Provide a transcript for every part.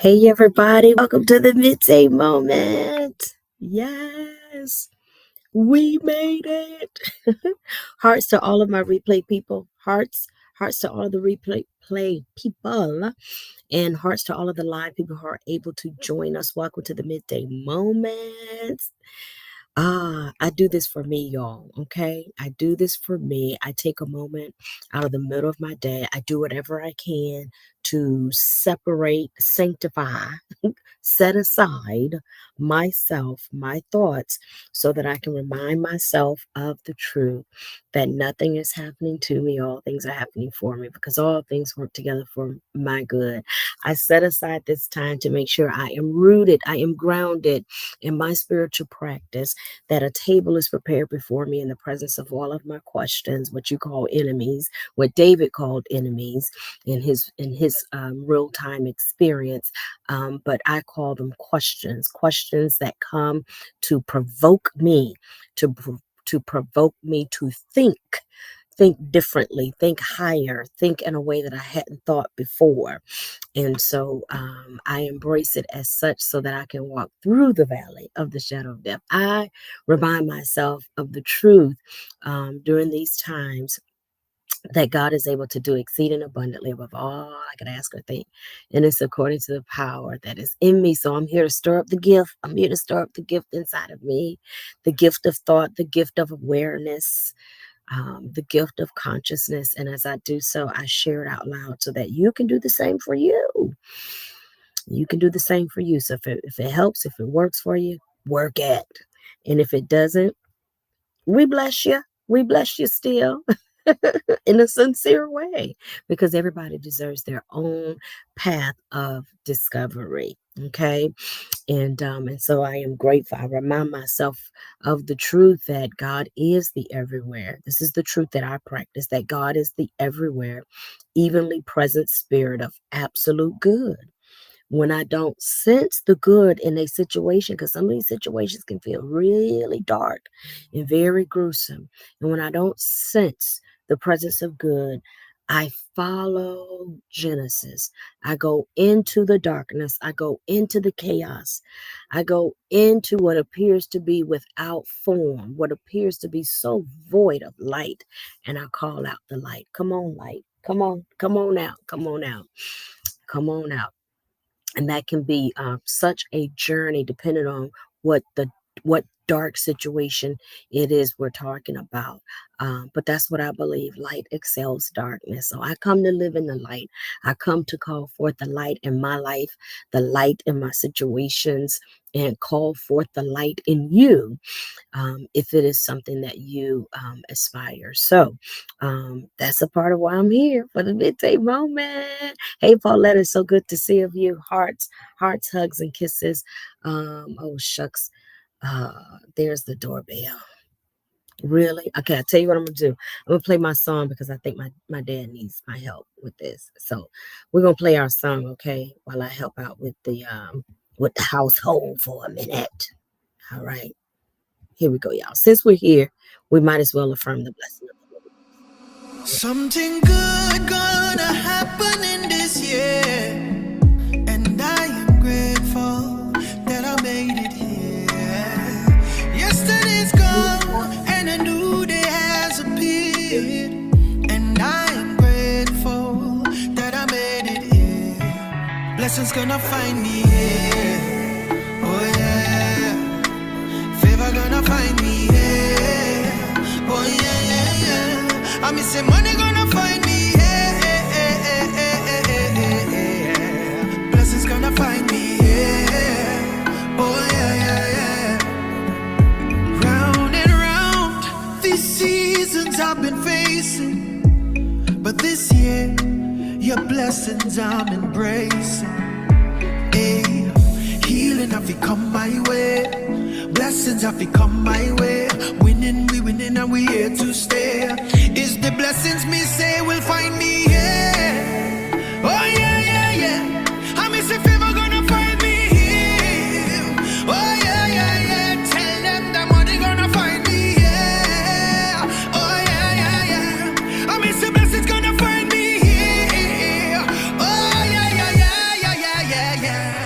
Hey everybody, welcome to the Midday Moment. Yes, we made it. Hearts to all of my replay people. Hearts to all of the replay play people, and hearts to all of the live people who are able to join us. Welcome to the Midday Moment. I do this for me, y'all. Okay. I do this for me. I take a moment out of the middle of my day. I do whatever I can to separate, sanctify, set aside myself, my thoughts, so that I can remind myself of the truth that nothing is happening to me. All things are happening for me because all things work together for my good. I set aside this time to make sure I am rooted, I am grounded in my spiritual practice, that a table is prepared before me in the presence of all of my questions, what you call enemies, what David called enemies in his real-time experience. But I call them questions that come to provoke me, to provoke me to think differently, think higher, think in a way that I hadn't thought before. And so I embrace it as such so that I can walk through the valley of the shadow of death. I remind myself of the truth during these times, that God is able to do exceeding abundantly above all I could ask or think. And it's according to the power that is in me. So I'm here to stir up the gift. I'm here to stir up the gift inside of me, the gift of thought, the gift of awareness, the gift of consciousness. And as I do so, I share it out loud so that you can do the same for you. You can do the same for you. So if it helps, if it works for you, work it. And if it doesn't, we bless you. We bless you still. In a sincere way, because everybody deserves their own path of discovery. Okay. And so I am grateful. I remind myself of the truth that God is the everywhere. This is the truth that I practice, that God is the everywhere, evenly present spirit of absolute good. When I don't sense the good in a situation, because some of these situations can feel really dark and very gruesome. And when I don't sense the presence of good, I follow Genesis. I go into the darkness. I go into the chaos. I go into what appears to be without form, what appears to be so void of light. And I call out the light. Come on, light. Come on. Come on out. Come on out. Come on out. And that can be such a journey depending on what dark situation it is we're talking about. But that's what I believe. Light excels darkness. So I come to live in the light. I come to call forth the light in my life, the light in my situations, and call forth the light in you, if it is something that you aspire. So that's a part of why I'm here for the midday moment. Hey, Paulette, it's so good to see of you. Hearts, hugs, and kisses. Oh, shucks. There's the doorbell. Really? Okay, I'll tell you what I'm gonna do. I'm gonna play my song because I think my dad needs my help with this. So we're gonna play our song, okay, while I help out with the household for a minute. All right. Here we go, y'all. Since we're here, we might as well affirm the blessing of the Lord. Something good gonna happen in this year, and I am grateful that I made it here. Yesterday's gone, and a new day has appeared, and I am grateful that I made it here. Blessings gonna find me here, oh yeah. Favor gonna find me here, oh yeah, yeah, yeah. I miss money gonna find me here. Blessings gonna find me here, oh yeah, yeah, yeah. Round and round, these seasons I've been facing, but this year, your blessings I'm embracing. Hey, healing have to come my way, blessings have to come my way. Winning, we winning, and we here to stay. Is the blessings me say will find me here? Oh yeah, yeah, yeah. I miss if favor gonna find me here. Oh yeah, yeah, yeah. Tell them the money gonna find me here. Oh yeah, yeah, yeah. I miss the blessings gonna find me here. Oh yeah, yeah, yeah, yeah, yeah, yeah, yeah.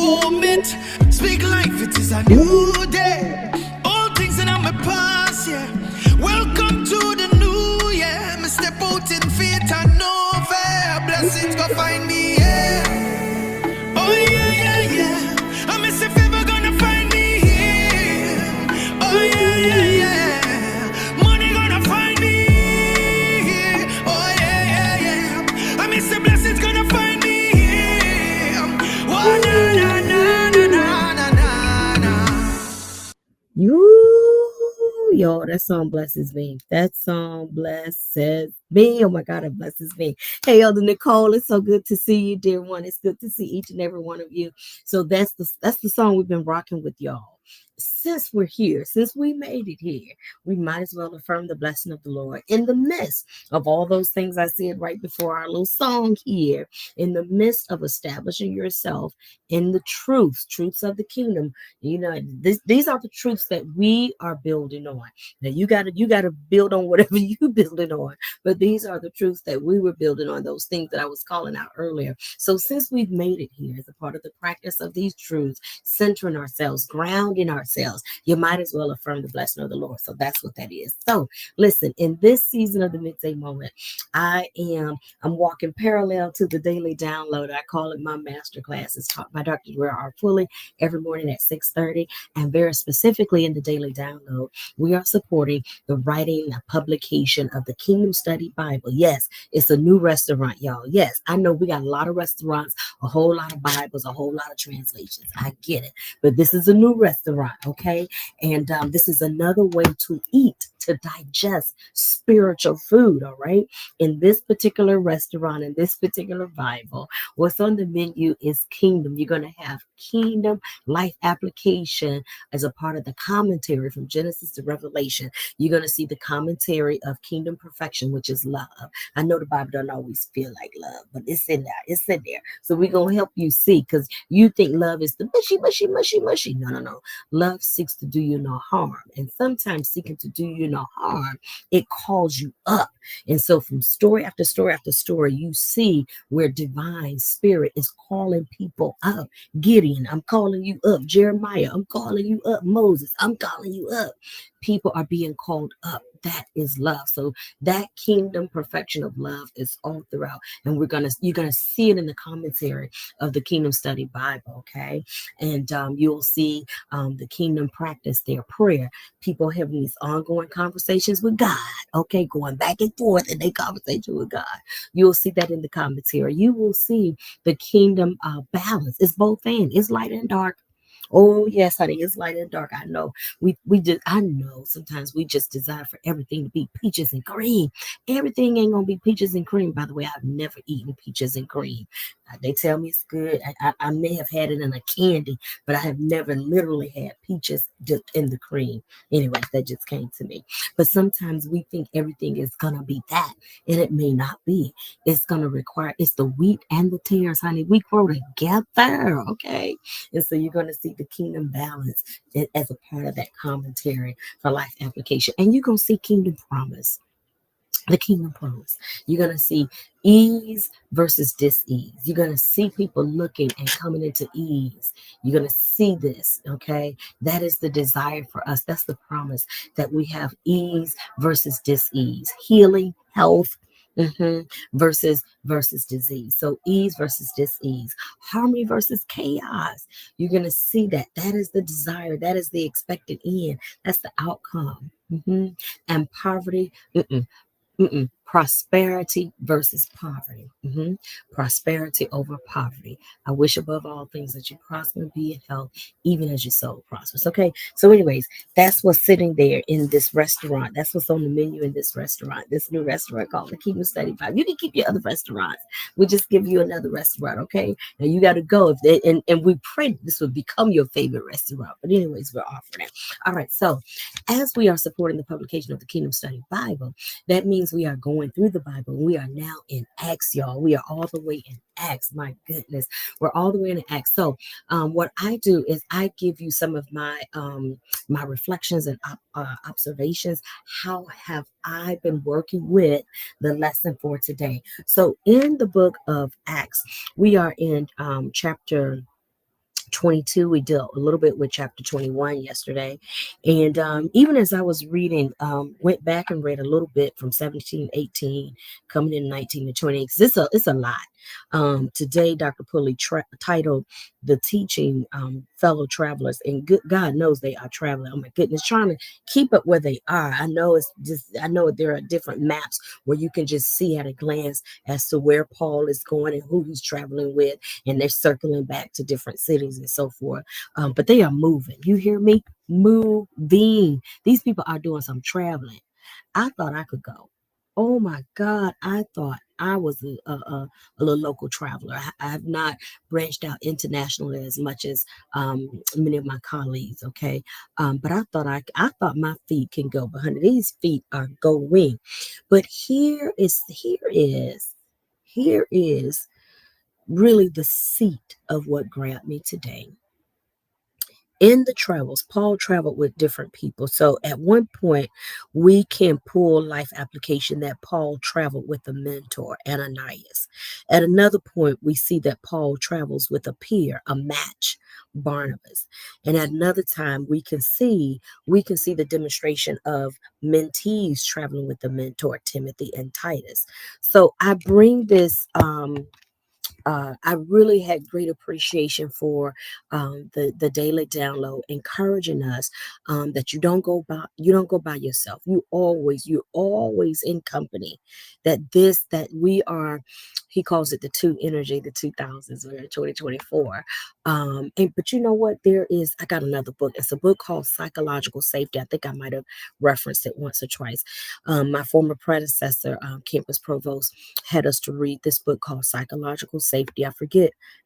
moment. Speak life, it is a new day. All things in my past, yeah. Welcome to the new year. Me step out in faith and no fear. Blessings go find me, yeah. Oh yeah, yeah, yeah. I miss if ever gonna find me here. Oh yeah, yeah, yeah. Money gonna find me here. Oh yeah, yeah, yeah. I miss the blessings gonna find me here. Oh na na na na na na na na. Y'all, that song blesses me. That song blesses me. Oh my God, it blesses me. Hey, Elder Nicole, it's so good to see you, dear one. It's good to see each and every one of you. So that's the song we've been rocking with y'all. Since we're here, since we made it here, we might as well affirm the blessing of the Lord in the midst of all those things I said right before our little song here, in the midst of establishing yourself in the truths of the kingdom. These are the truths that we are building on. Now you gotta build on whatever you building on, but these are the truths that we were building on, those things that I was calling out earlier. So since we've made it here as a part of the practice of these truths, centering ourselves, grounding ourselves, you might as well affirm the blessing of the Lord. So that's what that is. So listen, in this season of the midday moment, I'm walking parallel to the daily download. I call it my master class. It's taught by Dr. Dwyer R. Pulley every morning at 6:30. And very specifically in the daily download, we are supporting the writing and publication of the Kingdom Study Bible. Yes, it's a new restaurant, y'all. Yes, I know we got a lot of restaurants, a whole lot of Bibles, a whole lot of translations. I get it. But this is a new restaurant, okay? And this is another way to eat, to digest spiritual food, all right? In this particular restaurant, in this particular Bible, what's on the menu is kingdom. You're going to have kingdom life application as a part of the commentary from Genesis to Revelation. You're going to see the commentary of kingdom perfection, which is love. I know the Bible doesn't always feel like love, but it's in there. It's in there. So we're going to help you see, because you think love is the mushy, mushy, mushy, mushy. No, no, no. Love seeks to do you no harm. And sometimes seeking to do you no harm, it calls you up. And so from story after story after story, you see where divine spirit is calling people up. Gideon, I'm calling you up. Jeremiah, I'm calling you up. Moses, I'm calling you up. People are being called up. That is love. So that kingdom perfection of love is all throughout. And you're gonna see it in the commentary of the Kingdom Study Bible, okay? And you'll see the kingdom practice, their prayer. People having these ongoing conversations with God, okay, going back and forth in their conversation with God. You'll see that in the commentary. You will see the kingdom balance. It's both and. It's light and dark. Oh yes, honey, it's light and dark. I know. I know sometimes we just desire for everything to be peaches and cream. Everything ain't gonna be peaches and cream. By the way, I've never eaten peaches and cream. They tell me it's good. I may have had it in a candy, but I have never literally had peaches dipped in the cream. Anyways, that just came to me. But sometimes we think everything is gonna be that, and it may not be. It's gonna require, it's the wheat and the tares, honey. We grow together, okay? And so you're gonna see the kingdom balance as a part of that commentary for life application. And you're gonna see kingdom promise. The kingdom promise. You're going to see ease versus dis-ease. You're going to see people looking and coming into ease. You're going to see this, okay? That is the desire for us. That's the promise, that we have ease versus dis-ease, healing, health, versus disease. So ease versus dis-ease, harmony versus chaos. You're going to see that. That is the desire. That is the expected end. That's the outcome. And poverty. Prosperity versus poverty. Prosperity over poverty. I wish above all things that you prosper and be in health, even as your soul prospers. Okay. So, anyways, that's what's sitting there in this restaurant. That's what's on the menu in this restaurant, this new restaurant called the Kingdom Study Bible. You can keep your other restaurants. We'll just give you another restaurant. Okay. Now you got to go. And we pray this would become your favorite restaurant. But, anyways, we're offering it. All right. So, as we are supporting the publication of the Kingdom Study Bible, that means we are going through the Bible. We are now in Acts, y'all. We are all the way in Acts. My goodness, we're all the way in Acts. So, what I do is I give you some of my my reflections and observations. How have I been working with the lesson for today? So, in the book of Acts, we are in chapter 22. We dealt a little bit with chapter 21 yesterday. And even as I was reading, went back and read a little bit from 17, 18, coming in 19 to 20, because it's a lot. Today, Dr. Pulley titled the teaching fellow travelers, and good God knows they are traveling. Oh my goodness, trying to keep up where they are. I know there are different maps where you can just see at a glance as to where Paul is going and who he's traveling with, and they're circling back to different cities and so forth. But they are moving. You hear me? Moving. These people are doing some traveling. I thought I could go. Oh my God. I thought I was a little local traveler. I have not branched out internationally as much as many of my colleagues. Okay. But I thought my feet can go, but honey, these feet are going. But here is really the seat of what grabbed me today. In the travels, Paul traveled with different people. So at one point, we can pull life application that Paul traveled with a mentor, Ananias. At another point, we see that Paul travels with a peer, a match, Barnabas. And at another time, we can see the demonstration of mentees traveling with the mentor, Timothy and Titus. So I bring this I really had great appreciation for the daily download, encouraging us that you don't go by yourself. You're always in company. That we are. He calls it the two energy, the 2000s, we're in 2024. And but you know what? I got another book. It's a book called Psychological Safety. I think I might have referenced it once or twice. My former predecessor, campus provost, had us to read this book called Psychological Safety. I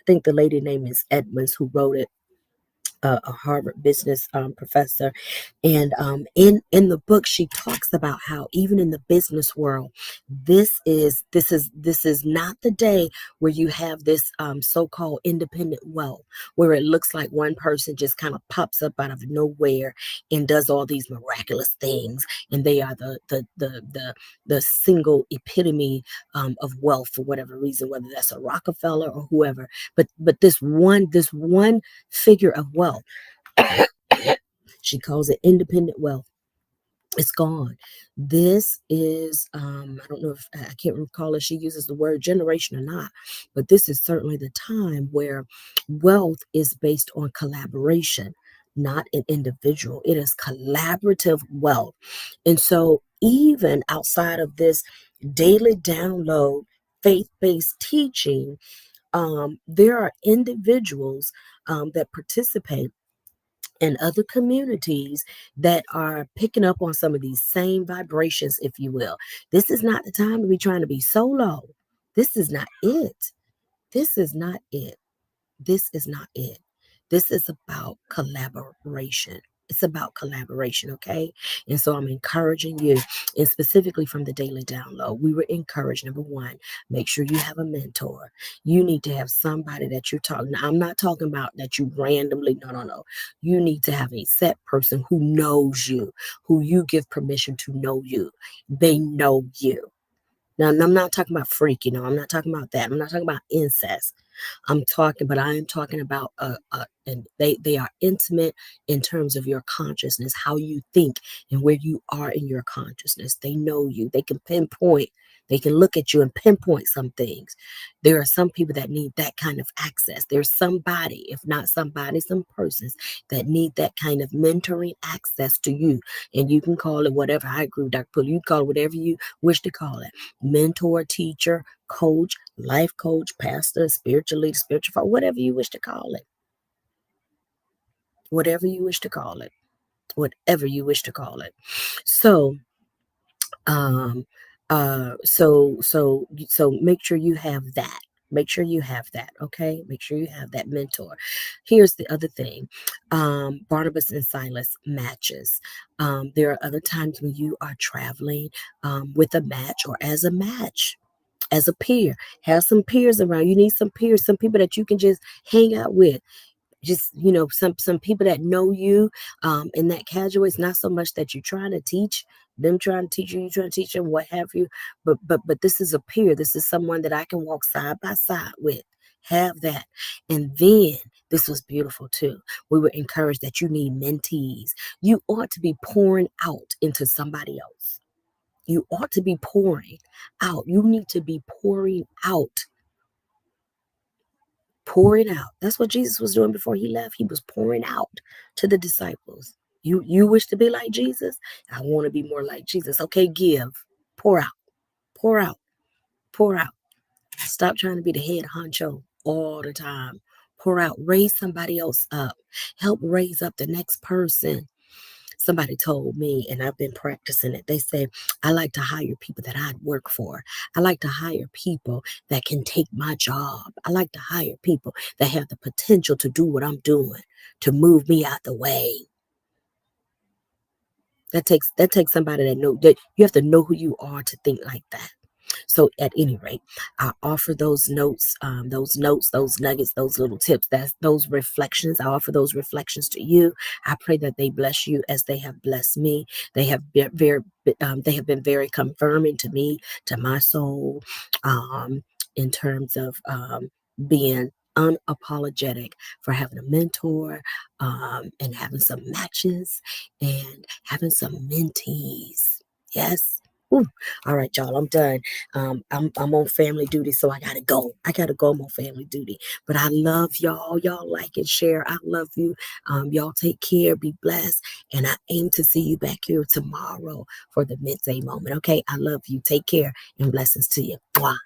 think the lady name is Edmonds who wrote it, a Harvard business professor, and in the book she talks about how even in the business world, this is not the day where you have this so-called independent wealth, where it looks like one person just kind of pops up out of nowhere and does all these miraculous things, and they are the single epitome of wealth for whatever reason, whether that's a Rockefeller or whoever. But this one figure of wealth, she calls it independent wealth. It's gone. This is, I don't know if I can't recall if she uses the word generation or not, but this is certainly the time where wealth is based on collaboration, not an individual. It is collaborative wealth. And so, even outside of this daily download, faith based teaching, there are individuals that participate in other communities that are picking up on some of these same vibrations, if you will. This is not the time to be trying to be solo. This is not it. This is not it. This is not it. This is about collaboration. It's about collaboration, okay? And so I'm encouraging you, and specifically from the daily download, we were encouraged. Number one, make sure you have a mentor. You need to have somebody that you're talking. Now, I'm not talking about that you randomly, no, no, no. You need to have a set person who knows you, who you give permission to know you. They know you. Now, I'm not talking about freak, I'm not talking about that. I'm not talking about incest. I am talking about and they are intimate in terms of your consciousness, how you think and where you are in your consciousness. They know you. They can pinpoint. They can look at you and pinpoint some things. There are some people that need that kind of access. There's somebody, if not somebody, some persons that need that kind of mentoring access to you. And you can call it whatever. I agree with Dr. Pulley. You call it whatever you wish to call it. Mentor, teacher, coach, life coach, pastor, spiritual leader, spiritual father, whatever you wish to call it. Whatever you wish to call it. Whatever you wish to call it. So, um, so make sure you have that. Make sure you have that, okay? Make sure you have that mentor. Here's the other thing. Barnabas and Silas matches. There are other times when you are traveling with a match or as a match, as a peer. Have some peers around. You need some peers, some people that you can just hang out with. Just some people that know you, in that casual. It's not so much that you're trying to teach them, trying to teach you, trying to teach them, what have you. But this is a peer. This is someone that I can walk side by side with. Have that. And then This was beautiful too. We were encouraged that you need mentees. You ought to be pouring out into somebody else. You ought to be pouring out. You need to be pouring out. Pouring out. That's what Jesus was doing before he left. He was pouring out to the disciples. You wish to be like Jesus? I want to be more like Jesus. Okay, give. Pour out. Pour out. Pour out. Stop trying to be the head honcho all the time. Pour out. Raise somebody else up. Help raise up the next person. Somebody told me, and I've been practicing it. They say, I like to hire people that I'd work for. I like to hire people that can take my job. I like to hire people that have the potential to do what I'm doing, to move me out the way. That takes somebody that know that you have to know who you are to think like that. So at any rate, I offer those nuggets, those little tips, those reflections. I offer those reflections to you. I pray that they bless you as they have blessed me. They have been very confirming to me, to my soul, in terms of being unapologetic for having a mentor, and having some matches and having some mentees. Yes. Ooh. All right, y'all, I'm done. I'm on family duty, so I gotta go. I gotta go. I'm on family duty. But I love y'all. Y'all like and share. I love you. Y'all take care. Be blessed. And I aim to see you back here tomorrow for the midday moment. Okay. I love you. Take care and blessings to you. Bye.